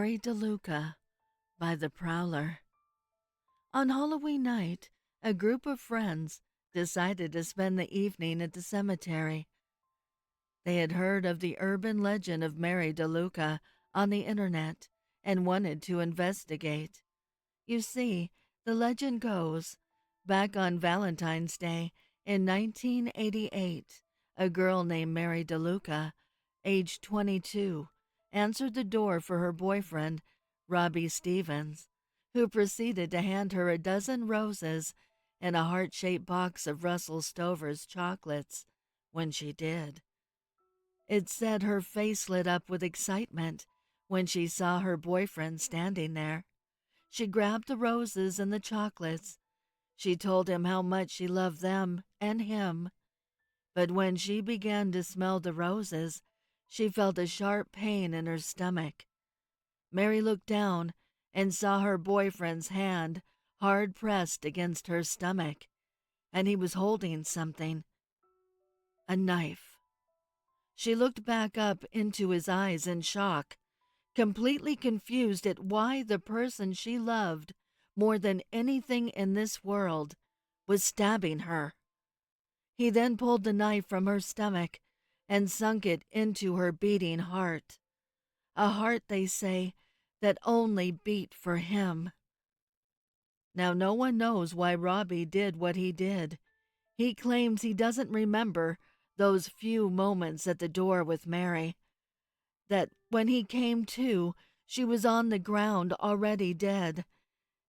Mary DeLuca by the Prowler. On Halloween night, a group of friends decided to spend the evening at the cemetery. They had heard of the urban legend of Mary DeLuca on the internet and wanted to investigate. You see, the legend goes, back on Valentine's Day in 1988, a girl named Mary DeLuca, age 22, answered the door for her boyfriend, Robbie Stevens, who proceeded to hand her a dozen roses and a heart-shaped box of Russell Stover's chocolates when she did. It said her face lit up with excitement when she saw her boyfriend standing there. She grabbed the roses and the chocolates. She told him how much she loved them and him. But when she began to smell the roses, she felt a sharp pain in her stomach. Mary looked down and saw her boyfriend's hand hard pressed against her stomach, and he was holding something, a knife. She looked back up into his eyes in shock, completely confused at why the person she loved more than anything in this world was stabbing her. He then pulled the knife from her stomach and sunk it into her beating heart, a heart, they say, that only beat for him. Now, no one knows why Robbie did what he did. He claims he doesn't remember those few moments at the door with Mary, that when he came to, she was on the ground already dead,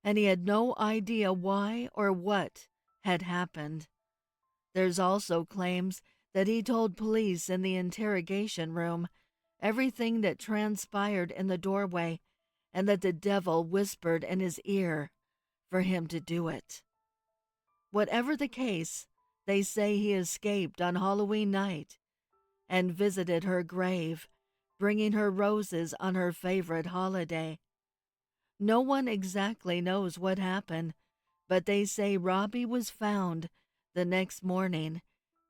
and he had no idea why or what had happened. There's also claims that he told police in the interrogation room everything that transpired in the doorway, and that the devil whispered in his ear for him to do it. Whatever the case, they say he escaped on Halloween night and visited her grave, bringing her roses on her favorite holiday. No one exactly knows what happened, but they say Robbie was found the next morning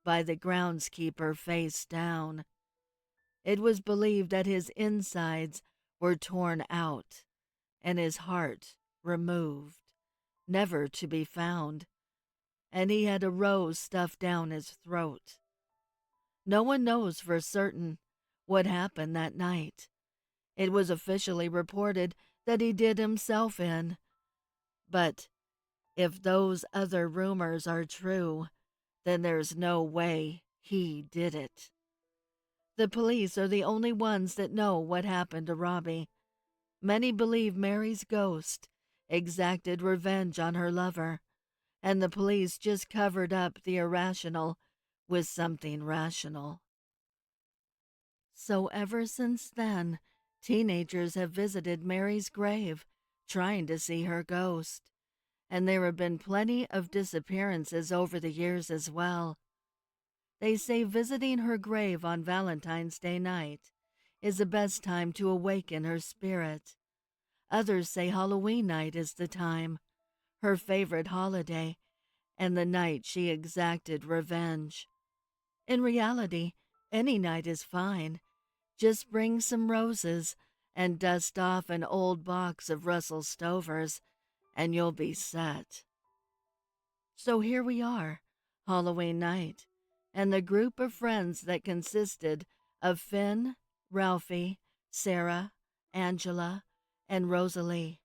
by the groundskeeper face down. It was believed that his insides were torn out and his heart removed, never to be found, and he had a rose stuffed down his throat. No one knows for certain what happened that night. It was officially reported that he did himself in, but if those other rumors are true, then there's no way he did it. The police are the only ones that know what happened to Robbie. Many believe Mary's ghost exacted revenge on her lover, and the police just covered up the irrational with something rational. So ever since then, teenagers have visited Mary's grave, trying to see her ghost, and there have been plenty of disappearances over the years as well. They say visiting her grave on Valentine's Day night is the best time to awaken her spirit. Others say Halloween night is the time, her favorite holiday, and the night she exacted revenge. In reality, any night is fine. Just bring some roses and dust off an old box of Russell Stover's, and you'll be set. So here we are, Halloween night, and the group of friends that consisted of Finn, Ralphie, Sarah, Angela, and Rosalie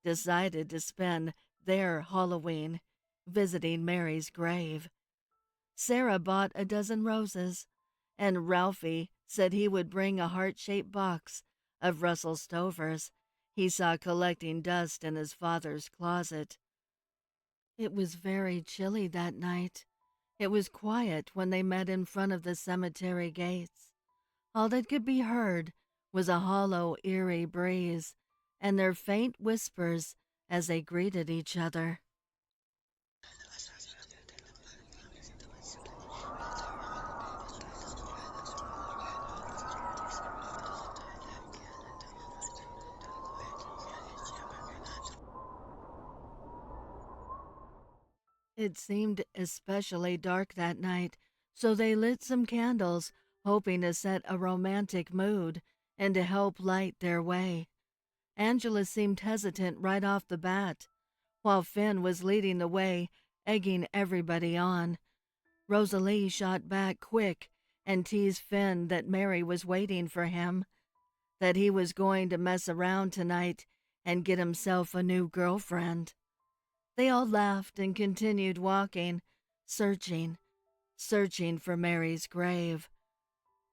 decided to spend their Halloween visiting Mary's grave. Sarah bought a dozen roses, and Ralphie said he would bring a heart-shaped box of Russell Stover's he saw collecting dust in his father's closet. It was very chilly that night. It was quiet when they met in front of the cemetery gates. All that could be heard was a hollow, eerie breeze and their faint whispers as they greeted each other. It seemed especially dark that night, so they lit some candles, hoping to set a romantic mood and to help light their way. Angela seemed hesitant right off the bat, while Finn was leading the way, egging everybody on. Rosalie shot back quick and teased Finn that Mary was waiting for him, that he was going to mess around tonight and get himself a new girlfriend. They all laughed and continued walking, searching for Mary's grave.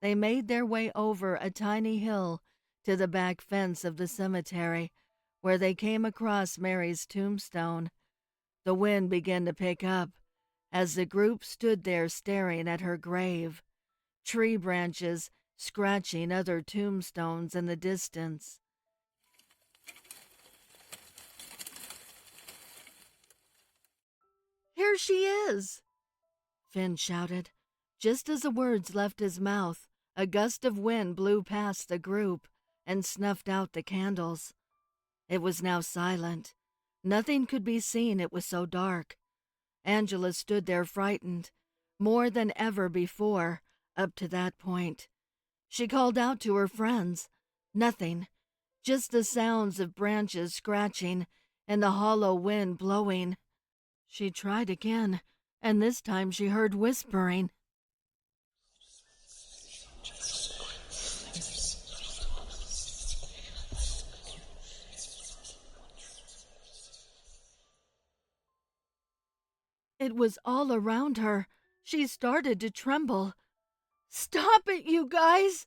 They made their way over a tiny hill to the back fence of the cemetery, where they came across Mary's tombstone. The wind began to pick up as the group stood there staring at her grave, tree branches scratching other tombstones in the distance. "Here she is!" Finn shouted. Just as the words left his mouth, a gust of wind blew past the group and snuffed out the candles. It was now silent. Nothing could be seen, it was so dark. Angela stood there frightened, more than ever before, up to that point. She called out to her friends. Nothing, just the sounds of branches scratching and the hollow wind blowing. She tried again, and this time she heard whispering. It was all around her. She started to tremble. "Stop it, you guys!"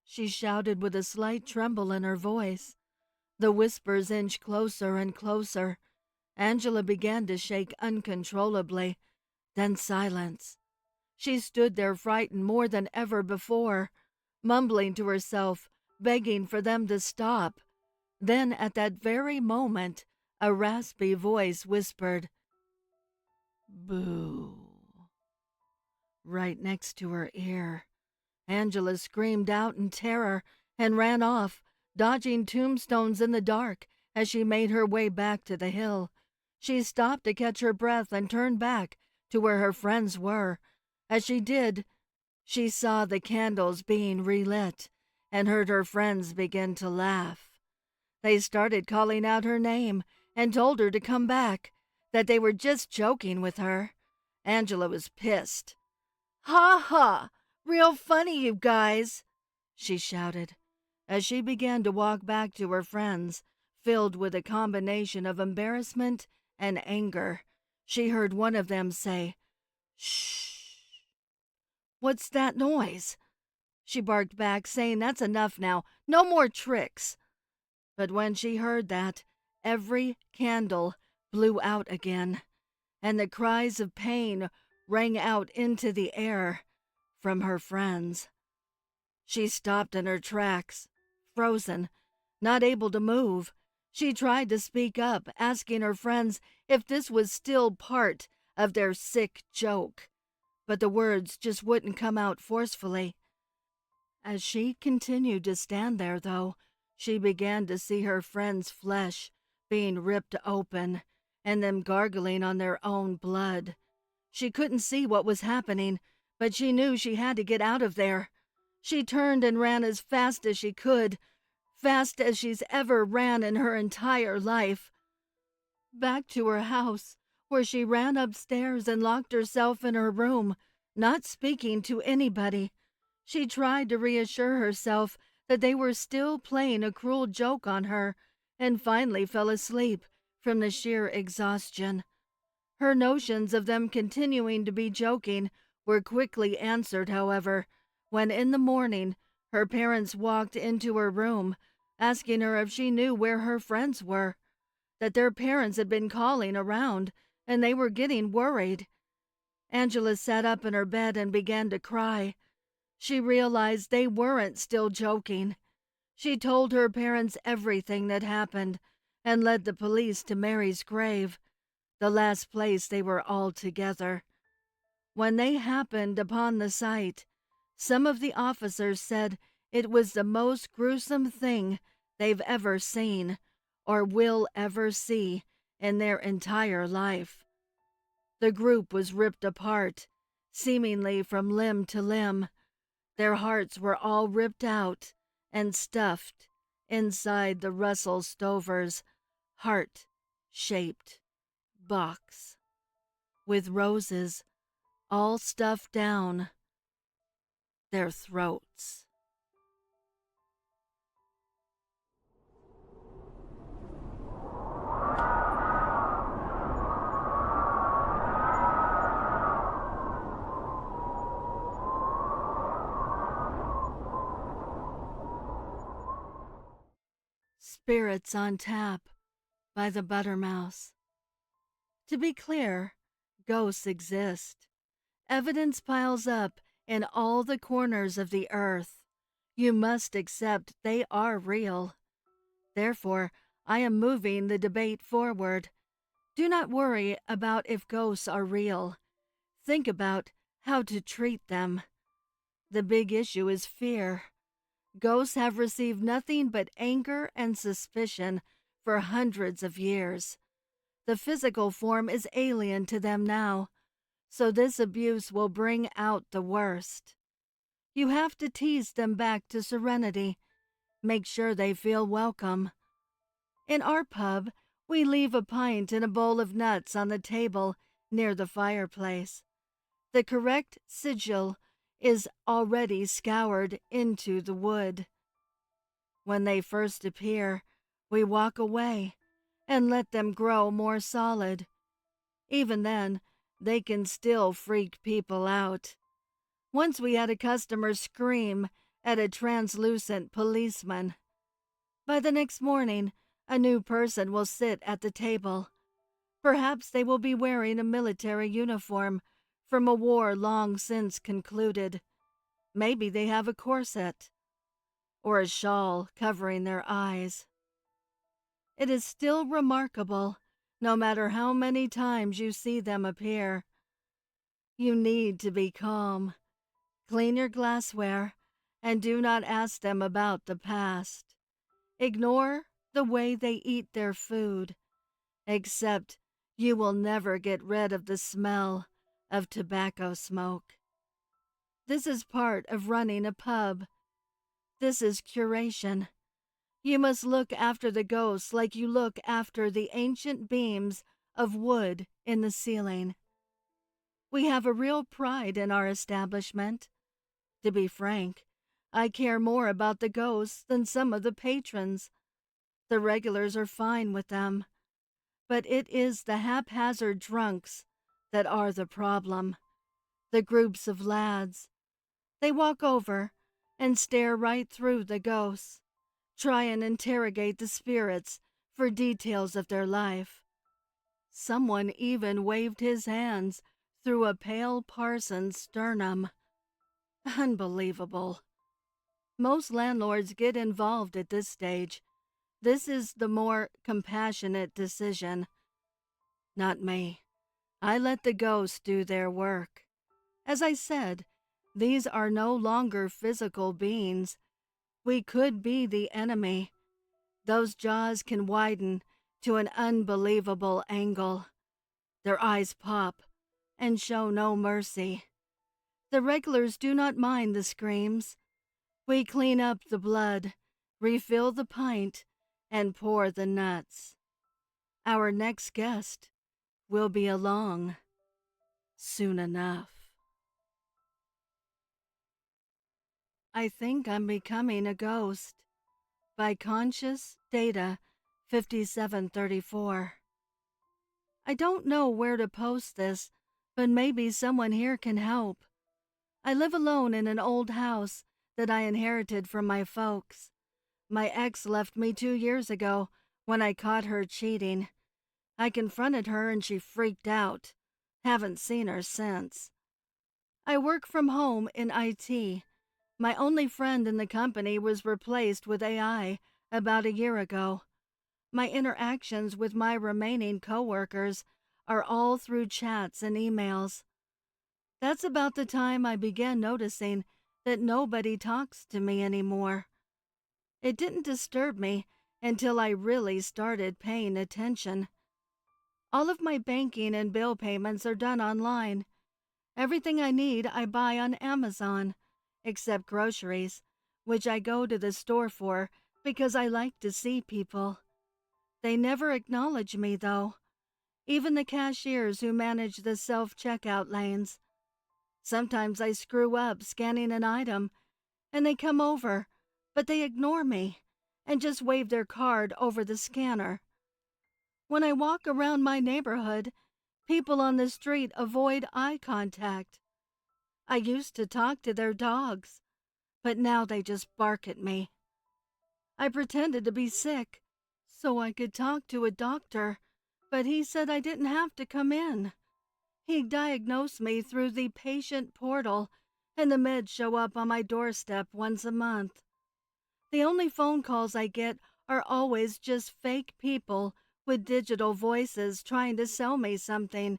she shouted with a slight tremble in her voice. The whispers inched closer and closer. Angela began to shake uncontrollably. Then silence. She stood there frightened more than ever before, mumbling to herself, begging for them to stop. Then at that very moment, a raspy voice whispered, "Boo," right next to her ear. Angela screamed out in terror and ran off, dodging tombstones in the dark as she made her way back to the hill. She stopped to catch her breath and turned back to where her friends were. As she did, she saw the candles being relit and heard her friends begin to laugh. They started calling out her name and told her to come back, that they were just joking with her. Angela was pissed. "Ha ha! Real funny, you guys!" she shouted, as she began to walk back to her friends, filled with a combination of embarrassment and anger. She heard one of them say, "Shh! What's that noise?" She barked back, saying, "That's enough now. No more tricks." But when she heard that, every candle blew out again, and the cries of pain rang out into the air from her friends. She stopped in her tracks, frozen, not able to move. She tried to speak up, asking her friends if this was still part of their sick joke, but the words just wouldn't come out forcefully. As she continued to stand there, though, she began to see her friends' flesh being ripped open and them gargling on their own blood. She couldn't see what was happening, but she knew she had to get out of there. She turned and ran as fast as she could, fast as she's ever ran in her entire life. Back to her house, where she ran upstairs and locked herself in her room, not speaking to anybody. She tried to reassure herself that they were still playing a cruel joke on her, and finally fell asleep from the sheer exhaustion. Her notions of them continuing to be joking were quickly answered, however, when in the morning her parents walked into her room, asking her if she knew where her friends were, that their parents had been calling around and they were getting worried. Angela sat up in her bed and began to cry. She realized they weren't still joking. She told her parents everything that happened and led the police to Mary's grave, the last place they were all together. When they happened upon the site, some of the officers said it was the most gruesome thing they've ever seen or will ever see in their entire life. The group was ripped apart, seemingly from limb to limb. Their hearts were all ripped out and stuffed inside the Russell Stover's heart-shaped box with roses all stuffed down their throats. Spirits on Tap by TheButterMouse. To be clear, ghosts exist. Evidence piles up in all the corners of the earth. You must accept they are real. Therefore, I am moving the debate forward. Do not worry about if ghosts are real. Think about how to treat them. The big issue is fear. Ghosts have received nothing but anger and suspicion for hundreds of years. The physical form is alien to them now, so this abuse will bring out the worst. You have to tease them back to serenity. Make sure they feel welcome. In our pub, we leave a pint and a bowl of nuts on the table near the fireplace. The correct sigil is already scoured into the wood. When they first appear, we walk away and let them grow more solid. Even then, they can still freak people out. Once we had a customer scream at a translucent policeman. By the next morning, a new person will sit at the table. Perhaps they will be wearing a military uniform from a war long since concluded. Maybe they have a corset or a shawl covering their eyes. It is still remarkable, no matter how many times you see them appear. You need to be calm. Clean your glassware, and do not ask them about the past. Ignore the way they eat their food, except you will never get rid of the smell of tobacco smoke. This is part of running a pub. This is curation. You must look after the ghosts like you look after the ancient beams of wood in the ceiling. We have a real pride in our establishment. To be frank, I care more about the ghosts than some of the patrons. The regulars are fine with them. But it is the haphazard drunks that are the problem. The groups of lads. They walk over and stare right through the ghosts. Try and interrogate the spirits for details of their life. Someone even waved his hands through a pale parson's sternum. Unbelievable. Most landlords get involved at this stage. This is the more compassionate decision. Not me. I let the ghosts do their work. As I said, these are no longer physical beings. We could be the enemy. Those jaws can widen to an unbelievable angle. Their eyes pop and show no mercy. The regulars do not mind the screams. We clean up the blood, refill the pint, and pour the nuts. Our next guest will be along soon enough. I Think I'm Becoming a Ghost by Conscious Data 5734. I don't know where to post this, but maybe someone here can help. I live alone in an old house that I inherited from my folks. My ex left me 2 years ago when I caught her cheating. I confronted her and she freaked out. Haven't seen her since. I work from home in IT. My only friend in the company was replaced with AI about a year ago. My interactions with my remaining coworkers are all through chats and emails. That's about the time I began noticing that nobody talks to me anymore. It didn't disturb me until I really started paying attention. All of my banking and bill payments are done online. Everything I need I buy on Amazon, except groceries, which I go to the store for because I like to see people. They never acknowledge me, though, even the cashiers who manage the self-checkout lanes. Sometimes I screw up scanning an item, and they come over, but they ignore me and just wave their card over the scanner. When I walk around my neighborhood, people on the street avoid eye contact. I used to talk to their dogs, but now they just bark at me. I pretended to be sick so I could talk to a doctor, but he said I didn't have to come in. He diagnosed me through the patient portal, and the meds show up on my doorstep once a month. The only phone calls I get are always just fake people with digital voices trying to sell me something.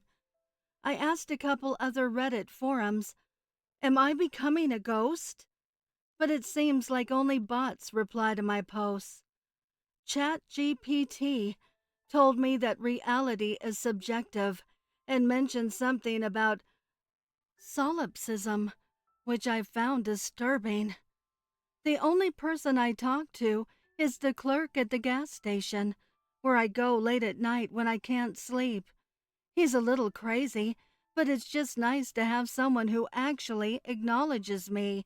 I asked a couple other Reddit forums, am I becoming a ghost? But it seems like only bots reply to my posts. ChatGPT told me that reality is subjective and mentioned something about solipsism, which I found disturbing. The only person I talk to is the clerk at the gas station, where I go late at night when I can't sleep. He's a little crazy, but it's just nice to have someone who actually acknowledges me.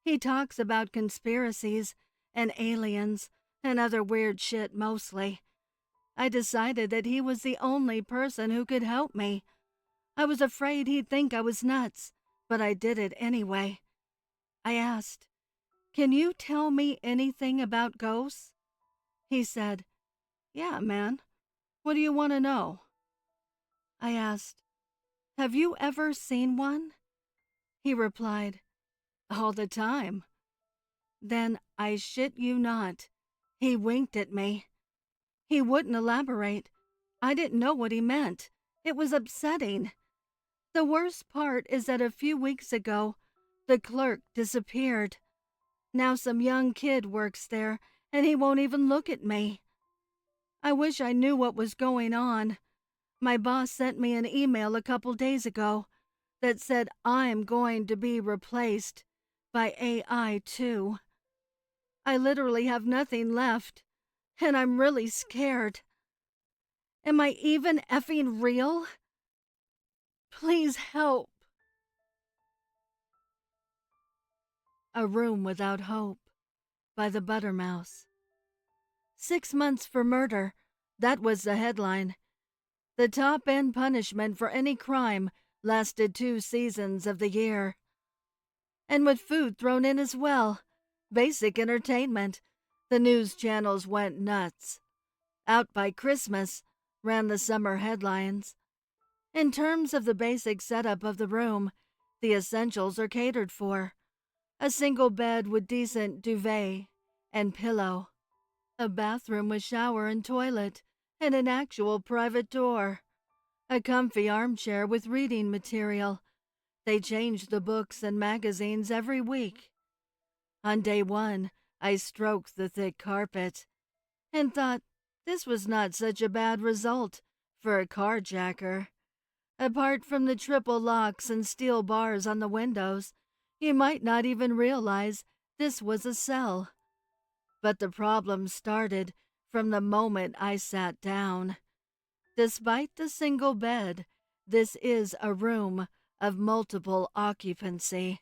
He talks about conspiracies and aliens and other weird shit mostly. I decided that he was the only person who could help me. I was afraid he'd think I was nuts, but I did it anyway. I asked, can you tell me anything about ghosts? He said, yeah, man. What do you want to know? I asked, have you ever seen one? He replied, all the time. Then, I shit you not, he winked at me. He wouldn't elaborate. I didn't know what he meant. It was upsetting. The worst part is that a few weeks ago, the clerk disappeared. Now some young kid works there, and he won't even look at me. I wish I knew what was going on. My boss sent me an email a couple days ago that said I'm going to be replaced by AI too. I literally have nothing left, and I'm really scared. Am I even effing real? Please help. A Room Without Hope by TheButterMouse. 6 months for murder. That was the headline. The top-end punishment for any crime lasted 2 seasons of the year. And with food thrown in as well. Basic entertainment. The news channels went nuts. Out by Christmas, ran the summer headlines. In terms of the basic setup of the room, the essentials are catered for. A single bed with decent duvet and pillow. A bathroom with shower and toilet, and an actual private door. A comfy armchair with reading material. They change the books and magazines every week. On day 1, I stroked the thick carpet and thought this was not such a bad result for a carjacker. Apart from the triple locks and steel bars on the windows, you might not even realize this was a cell. But the problem started from the moment I sat down. Despite the single bed, this is a room of multiple occupancy.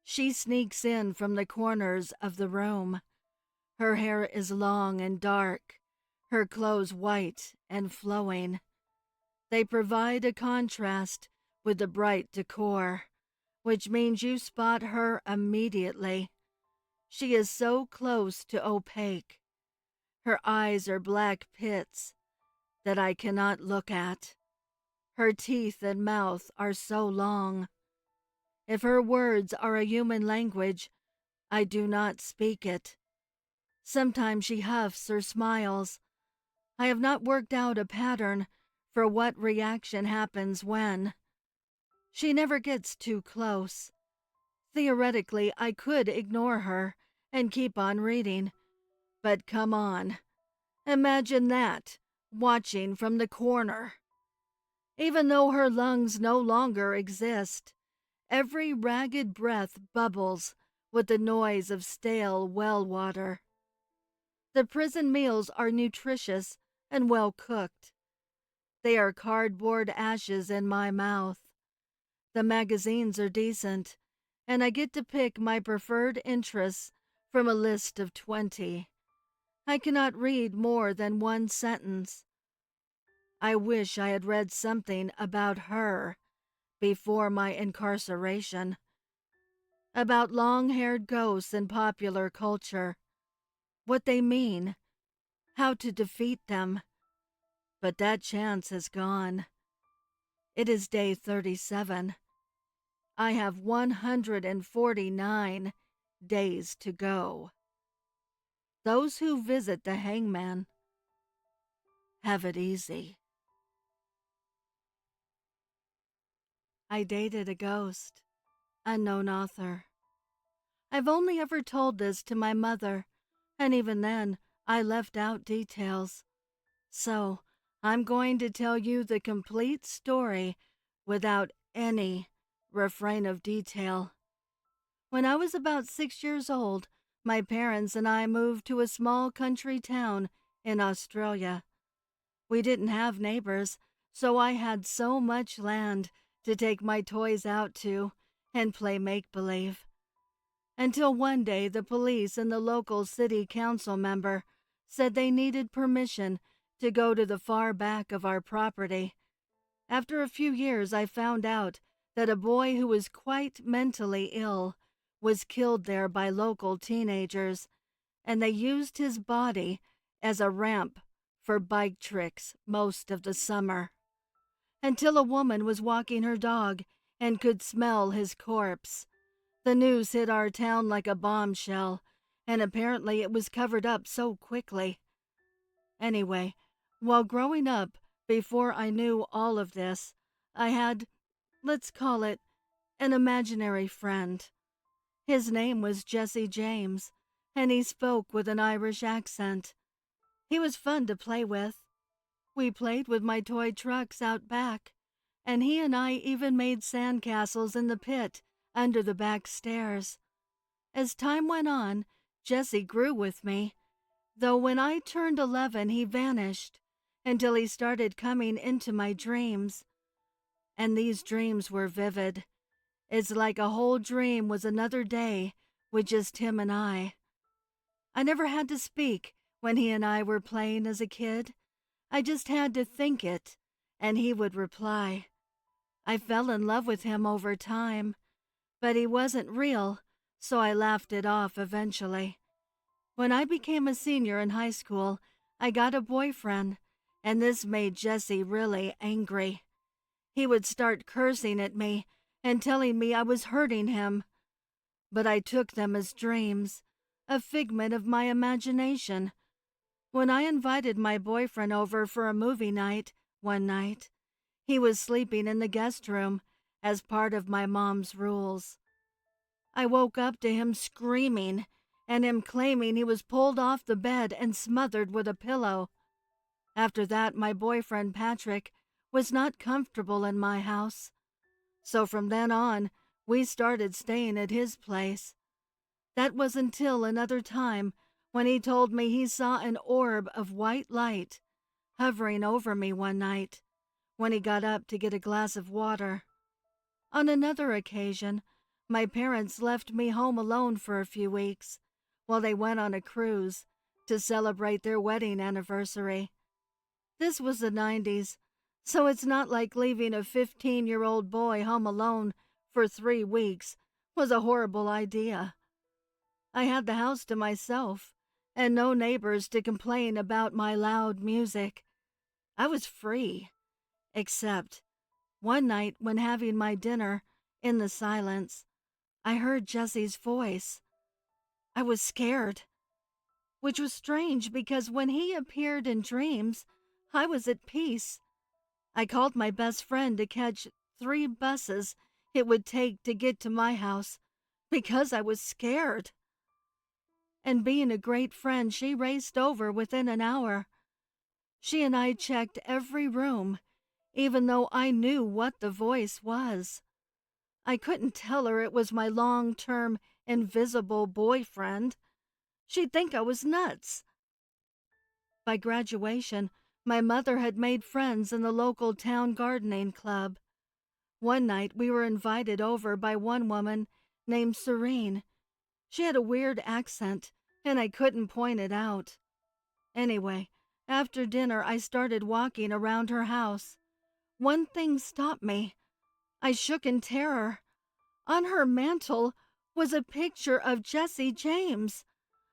She sneaks in from the corners of the room. Her hair is long and dark, her clothes white and flowing. They provide a contrast with the bright decor, which means you spot her immediately. She is so close to opaque. Her eyes are black pits that I cannot look at. Her teeth and mouth are so long. If her words are a human language, I do not speak it. Sometimes she huffs or smiles. I have not worked out a pattern for what reaction happens when. She never gets too close. Theoretically, I could ignore her and keep on reading. But come on. Imagine that, watching from the corner. Even though her lungs no longer exist, every ragged breath bubbles with the noise of stale well water. The prison meals are nutritious and well cooked. They are cardboard ashes in my mouth. The magazines are decent, and I get to pick my preferred interests from a list of 20. I cannot read more than one sentence. I wish I had read something about her before my incarceration, about long-haired ghosts in popular culture, what they mean, how to defeat them. But that chance has gone. It is day 37. I have 149 days to go. Those who visit the hangman have it easy. I dated a ghost. Unknown author. I've only ever told this to my mother, and even then, I left out details. So, I'm going to tell you the complete story without any refrain of detail. When I was about 6 years old, my parents and I moved to a small country town in Australia. We didn't have neighbors, so I had so much land to take my toys out to and play make-believe. Until one day the police and the local city council member said they needed permission to go to the far back of our property. After a few years, I found out that a boy who was quite mentally ill was killed there by local teenagers, and they used his body as a ramp for bike tricks most of the summer, until a woman was walking her dog and could smell his corpse. The news hit our town like a bombshell, and apparently it was covered up so quickly. Anyway, while growing up, before I knew all of this, I had, let's call it, an imaginary friend. His name was Jesse James, and he spoke with an Irish accent. He was fun to play with. We played with my toy trucks out back, and he and I even made sandcastles in the pit under the back stairs. As time went on, Jesse grew with me, though when I turned 11 he vanished, until he started coming into my dreams. And these dreams were vivid. It's like a whole dream was another day with just him and I. I never had to speak when he and I were playing as a kid. I just had to think it, and he would reply. I fell in love with him over time, but he wasn't real, so I laughed it off eventually. When I became a senior in high school, I got a boyfriend, and this made Jesse really angry. He would start cursing at me and telling me I was hurting him. But I took them as dreams, a figment of my imagination. When I invited my boyfriend over for a movie night one night, he was sleeping in the guest room as part of my mom's rules. I woke up to him screaming and him claiming he was pulled off the bed and smothered with a pillow. After that, my boyfriend Patrick was not comfortable in my house. So from then on, we started staying at his place. That was until another time when he told me he saw an orb of white light hovering over me one night when he got up to get a glass of water. On another occasion, my parents left me home alone for a few weeks while they went on a cruise to celebrate their wedding anniversary. This was the 90s, so it's not like leaving a 15-year-old boy home alone for 3 weeks was a horrible idea. I had the house to myself and no neighbors to complain about my loud music. I was free, except one night when having my dinner in the silence, I heard Jesse's voice. I was scared, which was strange because when he appeared in dreams, I was at peace. I called my best friend to catch 3 buses it would take to get to my house because I was scared. And being a great friend, she raced over within an hour. She and I checked every room, even though I knew what the voice was. I couldn't tell her it was my long-term invisible boyfriend. She'd think I was nuts. By graduation, my mother had made friends in the local town gardening club. One night we were invited over by one woman named Serene. She had a weird accent, and I couldn't point it out. Anyway, after dinner I started walking around her house. One thing stopped me. I shook in terror. On her mantel was a picture of Jesse James,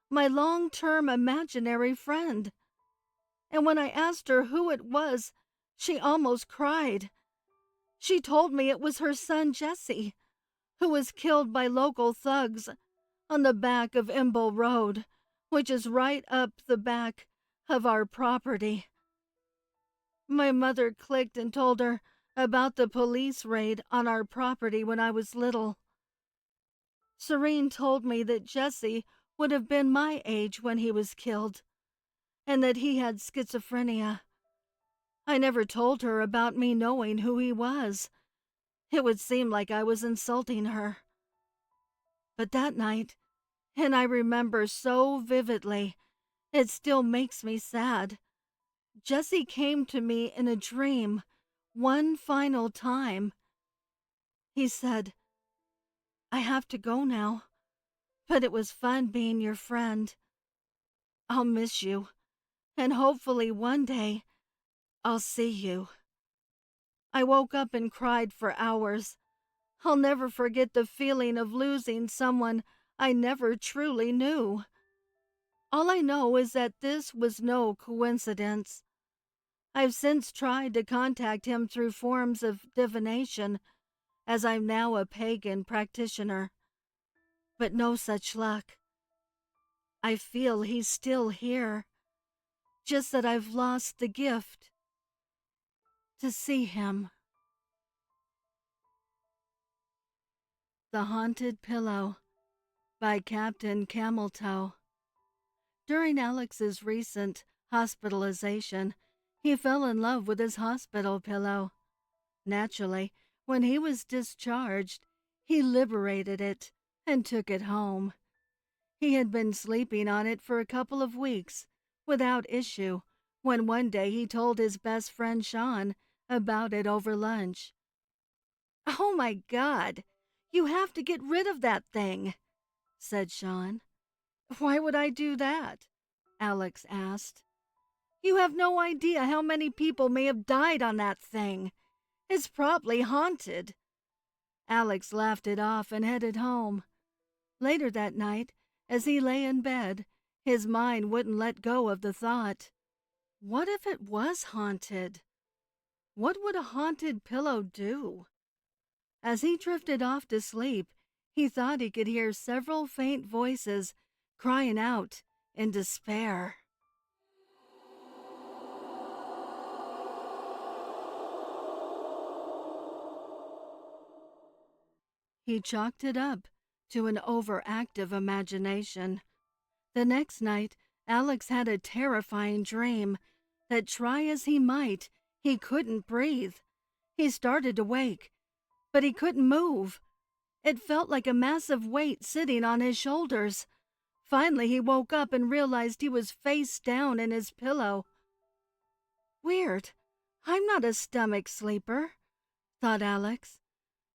my long-term imaginary friend. And when I asked her who it was, she almost cried. She told me it was her son Jesse, who was killed by local thugs on the back of Imble Road, which is right up the back of our property. My mother clicked and told her about the police raid on our property when I was little. Serene told me that Jesse would have been my age when he was killed, and that he had schizophrenia. I never told her about me knowing who he was. It would seem like I was insulting her. But that night, and I remember so vividly, it still makes me sad. Jesse came to me in a dream, one final time. He said, "I have to go now, but it was fun being your friend. I'll miss you, and hopefully one day I'll see you." I woke up and cried for hours. I'll never forget the feeling of losing someone I never truly knew. All I know is that this was no coincidence. I've since tried to contact him through forms of divination, as I'm now a pagan practitioner, but no such luck. I feel he's still here, just that I've lost the gift to see him. The Haunted Pillow by Captain Cameltoe. During Alex's recent hospitalization, he fell in love with his hospital pillow. Naturally, when he was discharged, he liberated it and took it home. He had been sleeping on it for a couple of weeks without issue when one day he told his best friend Sean about it over lunch. "Oh my God, you have to get rid of that thing," said Sean. "Why would I do that?" Alex asked. "You have no idea how many people may have died on that thing. It's probably haunted." Alex laughed it off and headed home. Later that night, as he lay in bed, his mind wouldn't let go of the thought. What if it was haunted? What would a haunted pillow do? As he drifted off to sleep, he thought he could hear several faint voices crying out in despair. He chalked it up to an overactive imagination. The next night, Alex had a terrifying dream that, try as he might, he couldn't breathe. He started to wake, but he couldn't move. It felt like a massive weight sitting on his shoulders. Finally, he woke up and realized he was face down in his pillow. Weird. I'm not a stomach sleeper, thought Alex.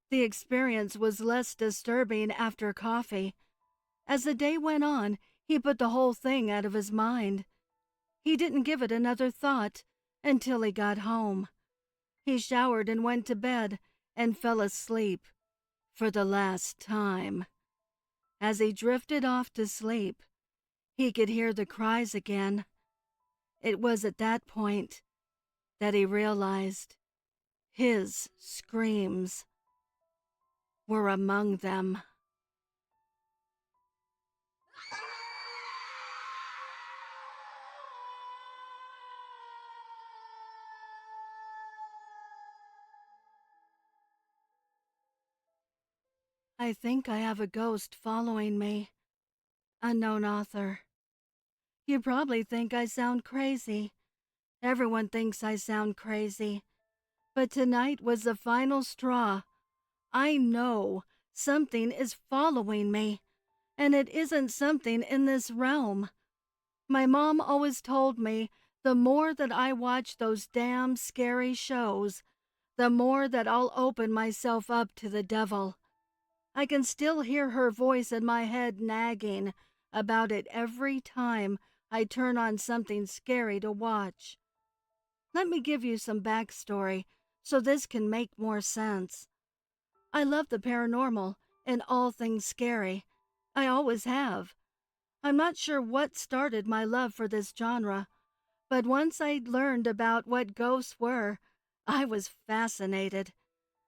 The experience was less disturbing after coffee. As the day went on, he put the whole thing out of his mind. He didn't give it another thought until he got home. He showered and went to bed and fell asleep for the last time. As he drifted off to sleep, he could hear the cries again. It was at that point that he realized his screams were among them. I think I have a ghost following me. Unknown author. You probably think I sound crazy. Everyone thinks I sound crazy. But tonight was the final straw. I know something is following me, and it isn't something in this realm. My mom always told me The more that I watch those damn scary shows, the more that I'll open myself up to the devil. I can still hear her voice in my head nagging about it every time I turn on something scary to watch. Let me give you some backstory so this can make more sense. I love the paranormal and all things scary. I always have. I'm not sure what started my love for this genre, but once I learned about what ghosts were, I was fascinated.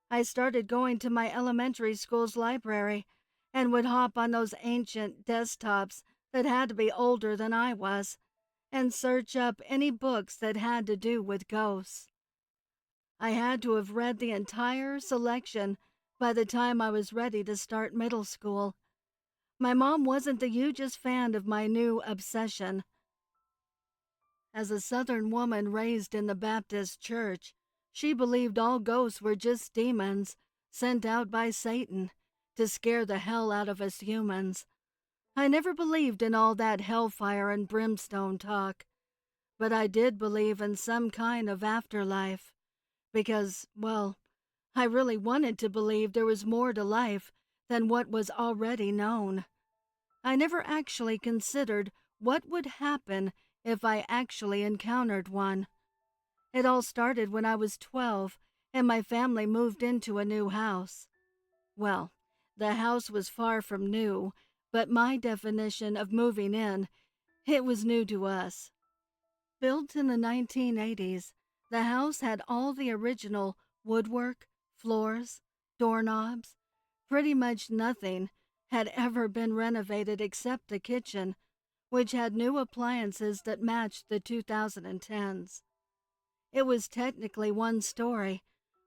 I started going to my elementary school's library and would hop on those ancient desktops that had to be older than I was and search up any books that had to do with ghosts. I had to have read the entire selection by the time I was ready to start middle school. My mom wasn't the hugest fan of my new obsession. As a Southern woman raised in the Baptist church, she believed all ghosts were just demons sent out by Satan to scare the hell out of us humans. I never believed in all that hellfire and brimstone talk, but I did believe in some kind of afterlife because, well, I really wanted to believe there was more to life than what was already known. I never actually considered what would happen if I actually encountered one. It all started when I was 12 and my family moved into a new house. Well, the house was far from new, but my definition of moving in, it was new to us. Built in the 1980s, the house had all the original woodwork, floors, doorknobs. Pretty much nothing had ever been renovated except the kitchen, which had new appliances that matched the 2010s. It was technically one story,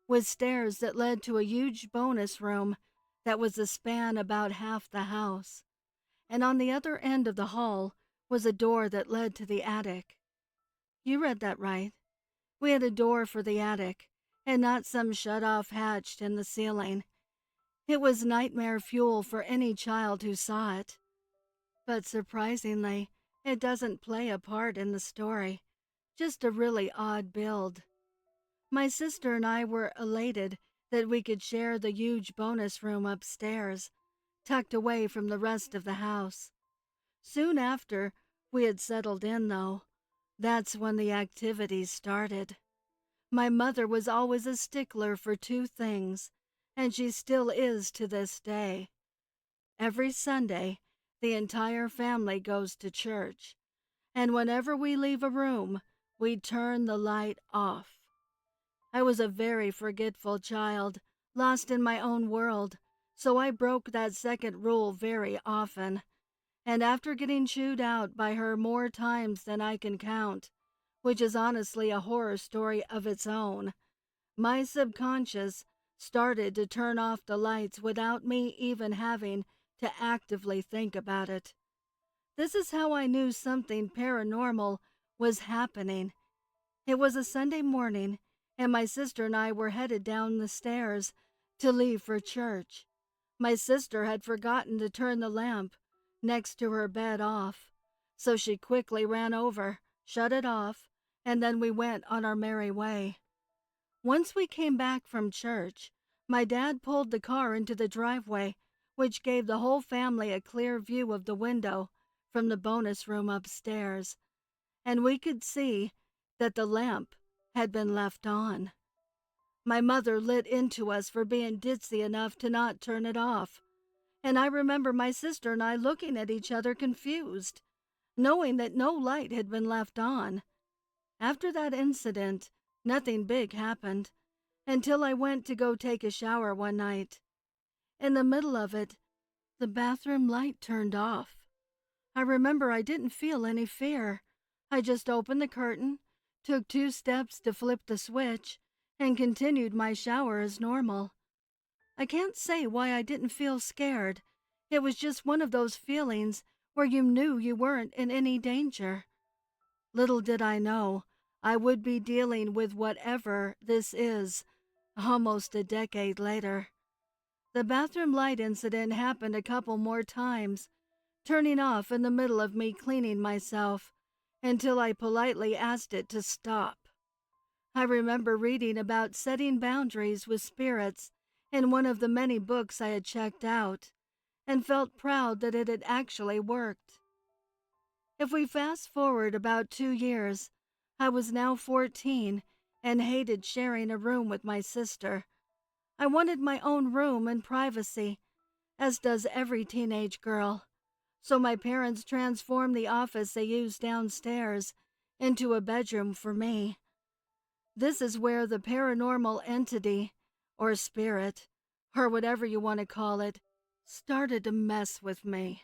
with stairs that led to a huge bonus room that was a span about half the house. And on the other end of the hall was a door that led to the attic. You read that right. We had a door for the attic, and not some shut-off hatch in the ceiling. It was nightmare fuel for any child who saw it. But surprisingly, it doesn't play a part in the story, just a really odd build. My sister and I were elated that we could share the huge bonus room upstairs, tucked away from the rest of the house. Soon after we had settled in, though, that's when the activities started. My mother was always a stickler for two things, and she still is to this day. Every Sunday, the entire family goes to church, and whenever we leave a room, we turn the light off. I was a very forgetful child, lost in my own world, so I broke that second rule very often. And after getting chewed out by her more times than I can count, which is honestly a horror story of its own, my subconscious started to turn off the lights without me even having to actively think about it. This is how I knew something paranormal was happening. It was a Sunday morning, and my sister and I were headed down the stairs to leave for church. My sister had forgotten to turn the lamp next to her bed off, so she quickly ran over, shut it off, and then we went on our merry way. Once we came back from church, my dad pulled the car into the driveway, which gave the whole family a clear view of the window from the bonus room upstairs, and we could see that the lamp had been left on. My mother lit into us for being ditzy enough to not turn it off, and I remember my sister and I looking at each other confused, knowing that no light had been left on. After that incident, nothing big happened, until I went to go take a shower one night. In the middle of it, the bathroom light turned off. I remember I didn't feel any fear. I just opened the curtain, took 2 steps to flip the switch, and continued my shower as normal. I can't say why I didn't feel scared. It was just one of those feelings where you knew you weren't in any danger. Little did I know, I would be dealing with whatever this is almost a decade later. The bathroom light incident happened a couple more times, turning off in the middle of me cleaning myself, until I politely asked it to stop. I remember reading about setting boundaries with spirits in one of the many books I had checked out, and felt proud that it had actually worked. If we fast forward about 2 years, I was now 14 and hated sharing a room with my sister. I wanted my own room and privacy, as does every teenage girl. So my parents transformed the office they used downstairs into a bedroom for me. This is where the paranormal entity, or spirit, or whatever you want to call it, started to mess with me.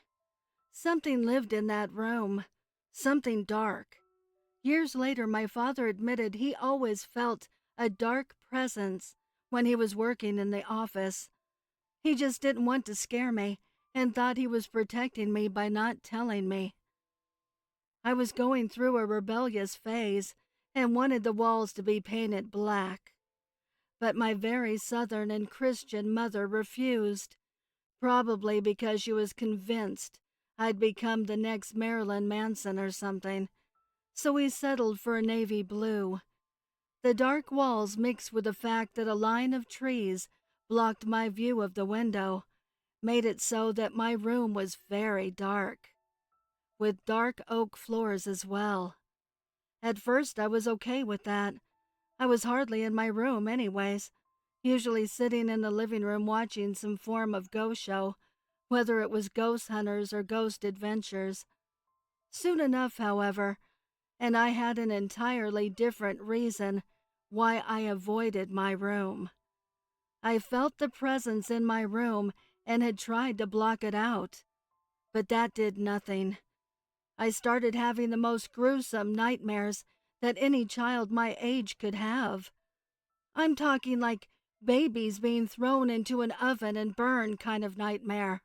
Something lived in that room, something dark. Years later, my father admitted he always felt a dark presence when he was working in the office. He just didn't want to scare me and thought he was protecting me by not telling me. I was going through a rebellious phase and wanted the walls to be painted black. But my very Southern and Christian mother refused, probably because she was convinced I'd become the next Marilyn Manson or something. So we settled for a navy blue. The dark walls mixed with the fact that a line of trees blocked my view of the window made it so that my room was very dark, with dark oak floors as well. At first I was okay with that. I was hardly in my room anyways, usually sitting in the living room watching some form of ghost show, whether it was Ghost Hunters or Ghost Adventures. Soon enough, however, and I had an entirely different reason why I avoided my room. I felt the presence in my room and had tried to block it out, but that did nothing. I started having the most gruesome nightmares that any child my age could have. I'm talking like babies being thrown into an oven and burned kind of nightmare.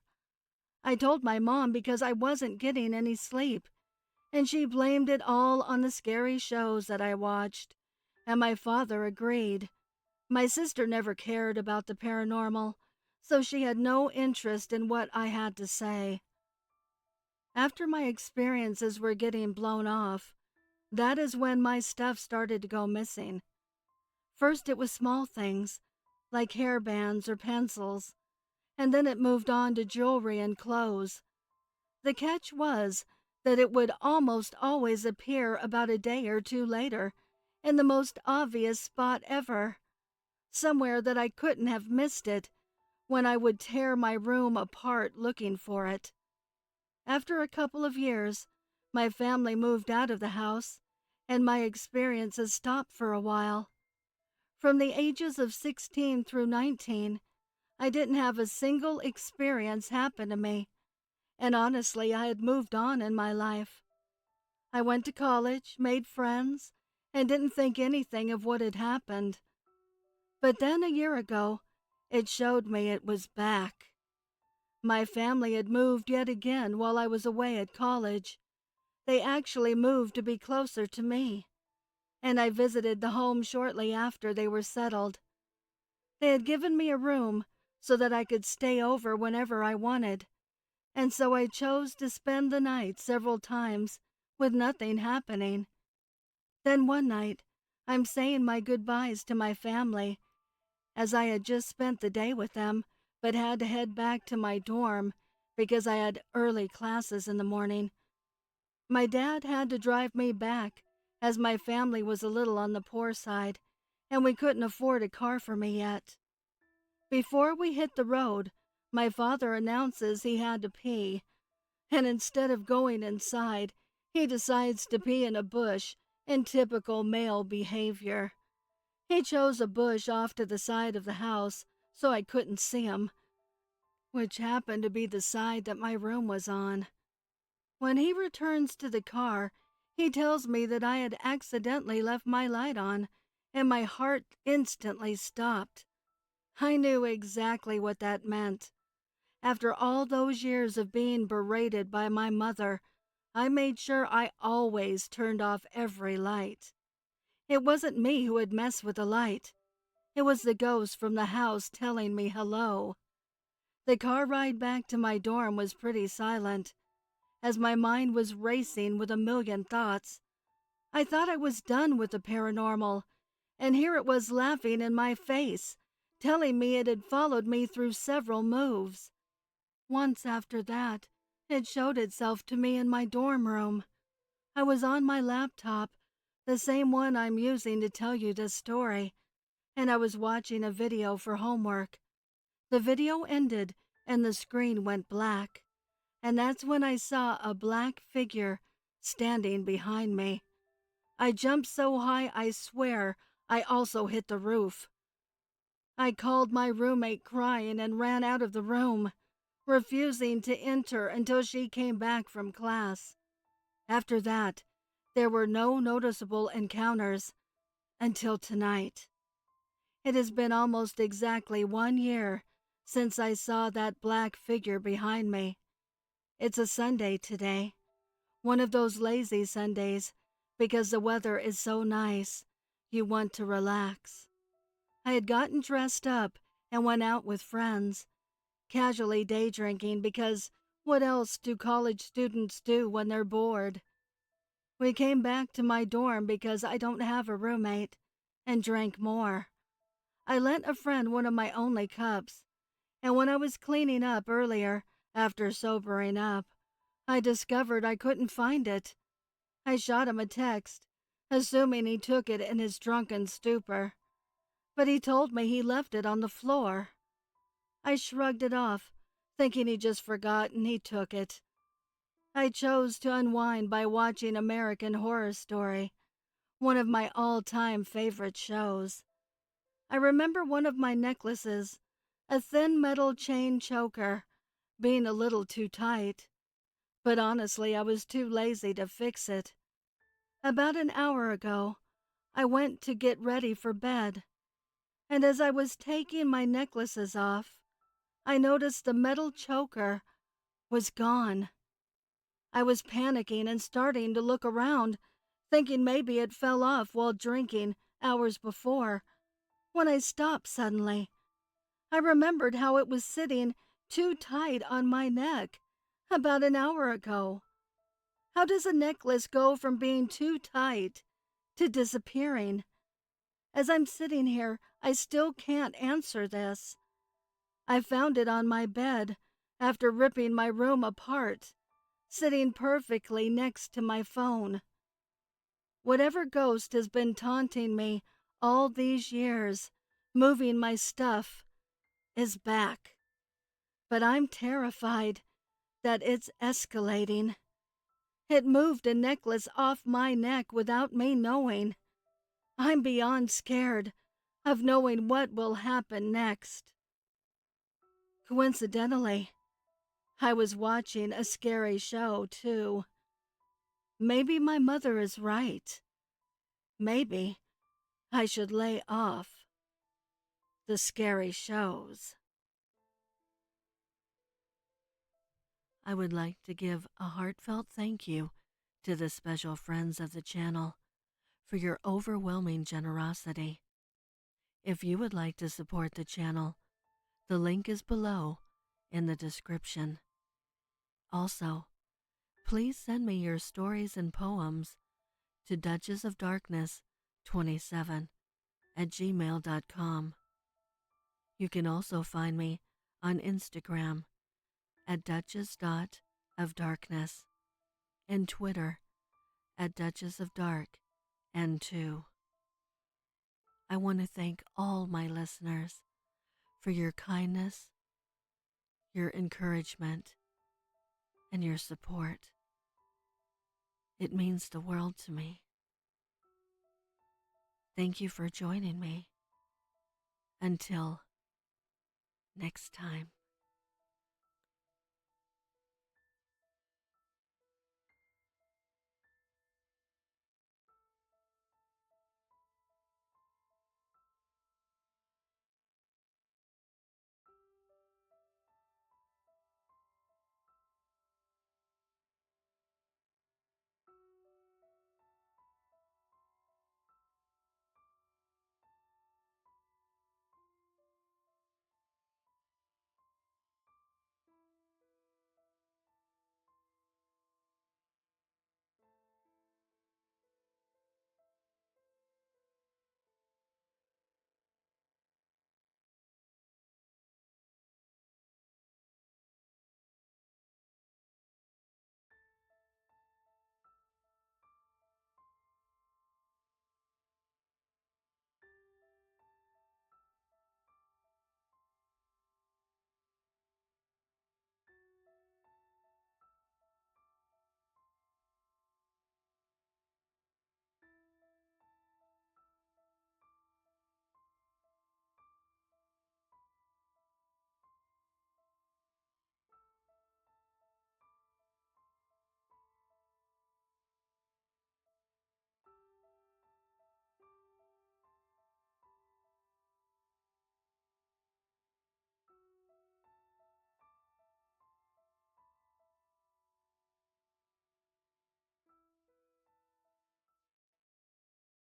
I told my mom because I wasn't getting any sleep, and she blamed it all on the scary shows that I watched, and my father agreed. My sister never cared about the paranormal, so she had no interest in what I had to say. After my experiences were getting blown off, that is when my stuff started to go missing. First it was small things, like hairbands or pencils, and then it moved on to jewelry and clothes. The catch was that it would almost always appear about a day or two later, in the most obvious spot ever, somewhere that I couldn't have missed it, when I would tear my room apart looking for it. After a couple of years, my family moved out of the house, and my experiences stopped for a while. From the ages of 16 through 19, I didn't have a single experience happen to me, and honestly, I had moved on in my life. I went to college, made friends, and didn't think anything of what had happened. But then a year ago, it showed me it was back. My family had moved yet again while I was away at college. They actually moved to be closer to me, and I visited the home shortly after they were settled. They had given me a room so that I could stay over whenever I wanted, and so I chose to spend the night several times with nothing happening. Then one night, I'm saying my goodbyes to my family, as I had just spent the day with them, but had to head back to my dorm because I had early classes in the morning. My dad had to drive me back, as my family was a little on the poor side, and we couldn't afford a car for me yet. Before we hit the road, my father announces he had to pee, and instead of going inside, he decides to pee in a bush in typical male behavior. He chose a bush off to the side of the house so I couldn't see him, which happened to be the side that my room was on. When he returns to the car, he tells me that I had accidentally left my light on, and my heart instantly stopped. I knew exactly what that meant. After all those years of being berated by my mother, I made sure I always turned off every light. It wasn't me who had messed with the light. It was the ghost from the house telling me hello. The car ride back to my dorm was pretty silent, as my mind was racing with a million thoughts. I thought I was done with the paranormal, and here it was laughing in my face, telling me it had followed me through several moves. Once after that, it showed itself to me in my dorm room. I was on my laptop, the same one I'm using to tell you this story, and I was watching a video for homework. The video ended and the screen went black, and that's when I saw a black figure standing behind me. I jumped so high I swear I also hit the roof. I called my roommate crying and ran out of the room, refusing to enter until she came back from class. After that, there were no noticeable encounters until tonight. It has been almost exactly 1 year since I saw that black figure behind me. It's a Sunday today, one of those lazy Sundays because the weather is so nice, you want to relax. I had gotten dressed up and went out with friends, casually day drinking because what else do college students do when they're bored? We came back to my dorm because I don't have a roommate, and drank more. I lent a friend one of my only cups, and when I was cleaning up earlier, after sobering up, I discovered I couldn't find it. I shot him a text, assuming he took it in his drunken stupor, but he told me he left it on the floor. I shrugged it off, thinking he just forgot and he took it. I chose to unwind by watching American Horror Story, one of my all-time favorite shows. I remember one of my necklaces, a thin metal chain choker, being a little too tight, but honestly I was too lazy to fix it. About an hour ago, I went to get ready for bed, and as I was taking my necklaces off, I noticed the metal choker was gone. I was panicking and starting to look around, thinking maybe it fell off while drinking hours before, when I stopped suddenly. I remembered how it was sitting too tight on my neck about an hour ago. How does a necklace go from being too tight to disappearing? As I'm sitting here, I still can't answer this. I found it on my bed after ripping my room apart, sitting perfectly next to my phone. Whatever ghost has been taunting me all these years, moving my stuff, is back. But I'm terrified that it's escalating. It moved a necklace off my neck without me knowing. I'm beyond scared of knowing what will happen next. Coincidentally, I was watching a scary show, too. Maybe my mother is right. Maybe I should lay off the scary shows. I would like to give a heartfelt thank you to the special friends of the channel for your overwhelming generosity. If you would like to support the channel, the link is below in the description. Also, please send me your stories and poems to duchessofdarkness27@gmail.com. You can also find me on Instagram at duchess.ofdarkness and Twitter at duchessofdarkn2. I want to thank all my listeners for your kindness, your encouragement, and your support. It means the world to me. Thank you for joining me. Until next time.